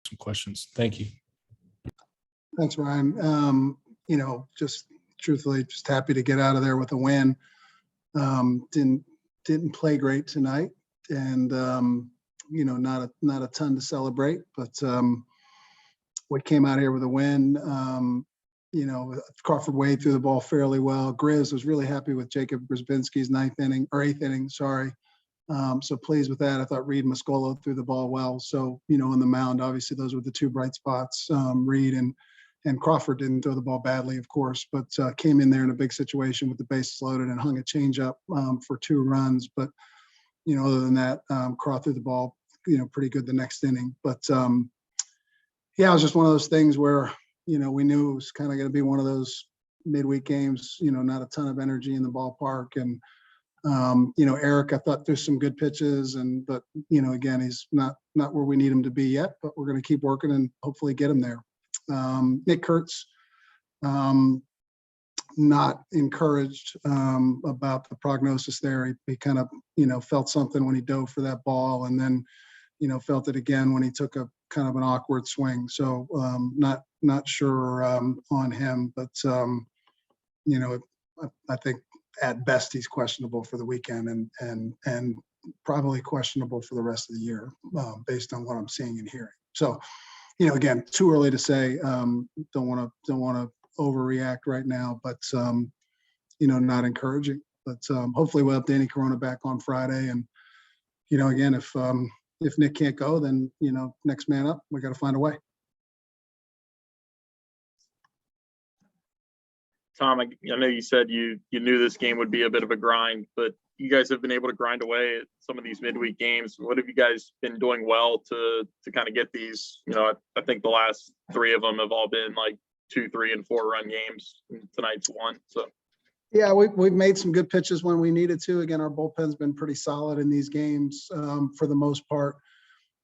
some questions. Thank you. Thanks, Ryan. Just truthfully, just happy to get out of there with a win. Didn't play great tonight, and not a ton to celebrate, but we came out here with a win. Crawford Wade threw the ball fairly well. Grizz was really happy with Jacob Grzybinski's eighth inning. So pleased with that. I thought Reed Muscolo threw the ball well. So, on the mound, obviously those were the two bright spots. Reed and Crawford didn't throw the ball badly, of course, but came in there in a big situation with the bases loaded and hung a changeup for 2 runs. But, other than that, Craw threw the ball, pretty good the next inning. But, it was just one of those things where, we knew it was kind of going to be one of those midweek games, not a ton of energy in the ballpark. And, Eric, I thought there's some good pitches, but again, he's not where we need him to be yet, but we're going to keep working and hopefully get him there. Nick Kurtz, not encouraged about the prognosis there. He kind of, felt something when he dove for that ball, and then, felt it again when he took a kind of an awkward swing. So not sure on him, but I think at best he's questionable for the weekend and probably questionable for the rest of the year based on what I'm seeing and hearing. So, again, too early to say. Don't want to overreact right now, but not encouraging. But hopefully we'll have Danny Corona back on Friday. And again, if Nick can't go, then next man up. We got to find a way. Tom, I know you said you knew this game would be a bit of a grind, but you guys have been able to grind away at some of these midweek games. What have you guys been doing well to kind of get these? I think the last 3 of them have all been like 2, 3, and 4 run games. Tonight's 1. So. Yeah, we've made some good pitches when we needed to. Again, our bullpen's been pretty solid in these games for the most part.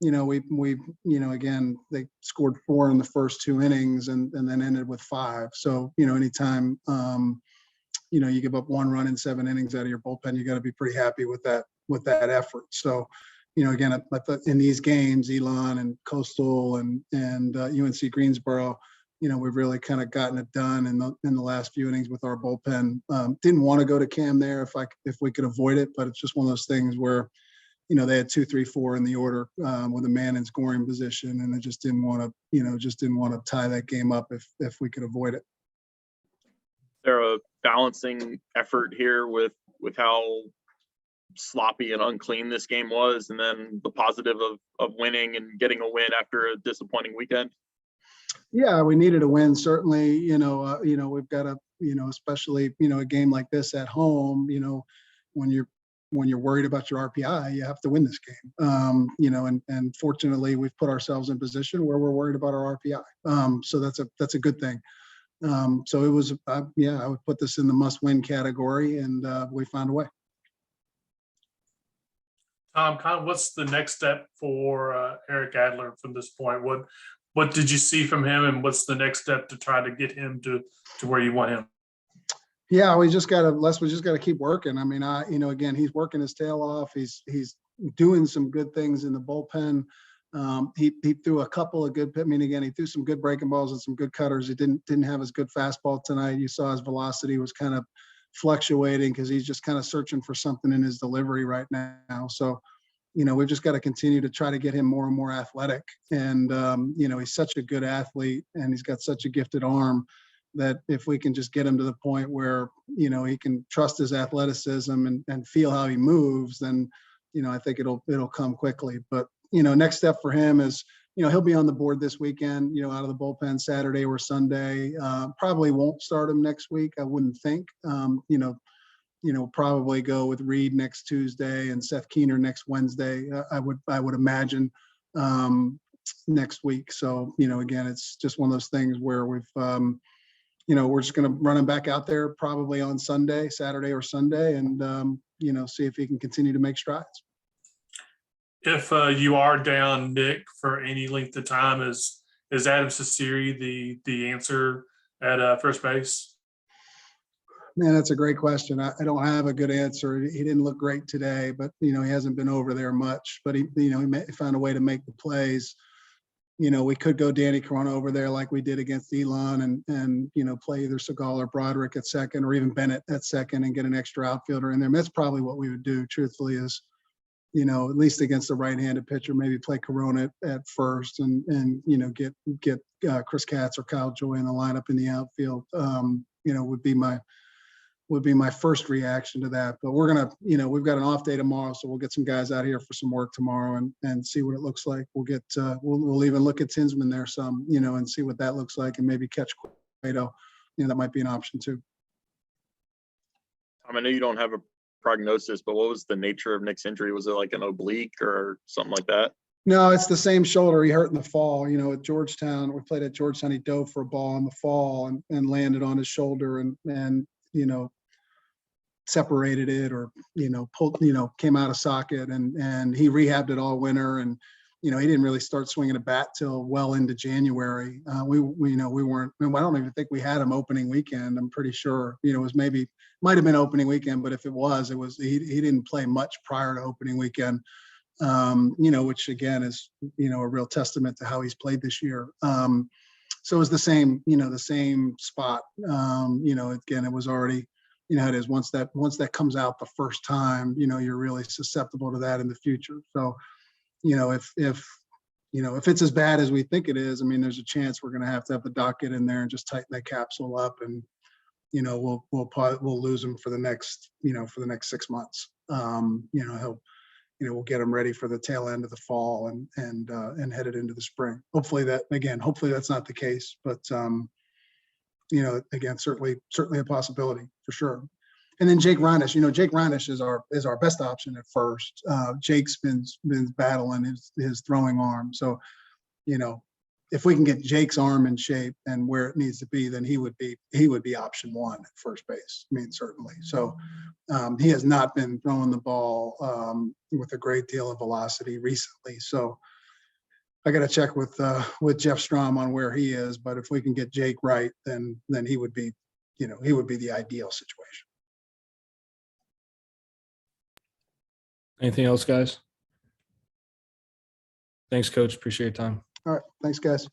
Again, they scored 4 in the first 2 innings and then ended with 5. So, anytime, you give up 1 run in 7 innings out of your bullpen, you got to be pretty happy with that effort. So, again, I thought in these games, Elon and Coastal and UNC Greensboro, we've really kind of gotten it done in the last few innings with our bullpen. Didn't want to go to Cam there if we could avoid it, but it's just one of those things where, they had 2, 3, 4 in the order with a man in scoring position, and I just didn't want to tie that game up if we could avoid it. There a balancing effort here with how sloppy and unclean this game was, and then the positive of winning and getting a win after a disappointing weekend? Yeah, we needed a win. Certainly, we've got especially, a game like this at home, when you're worried about your RPI, you have to win this game. And fortunately we've put ourselves in position where we're worried about our RPI. So that's a good thing. So it was, I would put this in the must-win category, and we found a way. Tom, kind of what's the next step for Eric Adler from this point? What did you see from him, and what's the next step to try to get him to where you want him? Yeah, we just got to keep working. I mean, again, he's working his tail off. He's doing some good things in the bullpen. He threw a couple of good, he threw some good breaking balls and some good cutters. He didn't have as good fastball tonight. You saw his velocity was kind of fluctuating because he's just kind of searching for something in his delivery right now. So, we've just got to continue to try to get him more and more athletic. And, he's such a good athlete, and he's got such a gifted arm that if we can just get him to the point where, he can trust his athleticism and feel how he moves, then, I think it'll come quickly. But, next step for him is, he'll be on the board this weekend, out of the bullpen Saturday or Sunday. Probably won't start him next week, I wouldn't think. Probably go with Reed next Tuesday and Seth Keener next Wednesday. I would imagine next week. So, again, it's just one of those things where we've, we're just going to run him back out there probably on Saturday or Sunday, and, see if he can continue to make strides. If you are down Nick for any length of time, is Adam Cesiri the answer at first base? Man, that's a great question. I don't have a good answer. He didn't look great today, but he hasn't been over there much. But he found a way to make the plays. we could go Danny Corona over there like we did against Elon and play either Seagal or Broderick at second, or even Bennett at second, and get an extra outfielder in there. And that's probably what we would do, truthfully, is, at least against the right-handed pitcher, maybe play Corona at first and get Chris Katz or Kyle Joy in the lineup in the outfield, would be my first reaction to that. But we're going to, we've got an off day tomorrow, so we'll get some guys out here for some work tomorrow and see what it looks like. We'll get, we'll even look at Tinsman there some, and see what that looks like, and maybe catch Cueto. That might be an option too. I know you don't have a prognosis, but what was the nature of Nick's injury? Was it like an oblique or something like that? No, it's the same shoulder he hurt in the fall. At Georgetown, we played at Georgetown. He dove for a ball in the fall and landed on his shoulder and separated it, or pulled, came out of socket, and he rehabbed it all winter, and he didn't really start swinging a bat till well into January. We weren't, I don't even think we had him opening weekend. I'm pretty sure it was might have been opening weekend, but if it was he didn't play much prior to opening weekend, which again is a real testament to how he's played this year. So it was the same spot. Again, it was already, it is once that comes out the first time, you're really susceptible to that in the future. So, if it's as bad as we think it is, there's a chance we're going to have the doc get in there and just tighten that capsule up, and we'll lose him for the next 6 months. We'll get him ready for the tail end of the fall and headed into the spring. Hopefully that's not the case, but again, certainly a possibility for sure. And then Jake Reinisch, Jake Reinisch is our best option at first. Jake's been battling his throwing arm. So, if we can get Jake's arm in shape and where it needs to be, then he would be option one at first base. Certainly. So he has not been throwing the ball with a great deal of velocity recently. So I got to check with Jeff Strom on where he is, but if we can get Jake right, then he would be the ideal situation. Anything else, guys? Thanks, Coach. Appreciate your time. All right. Thanks, guys.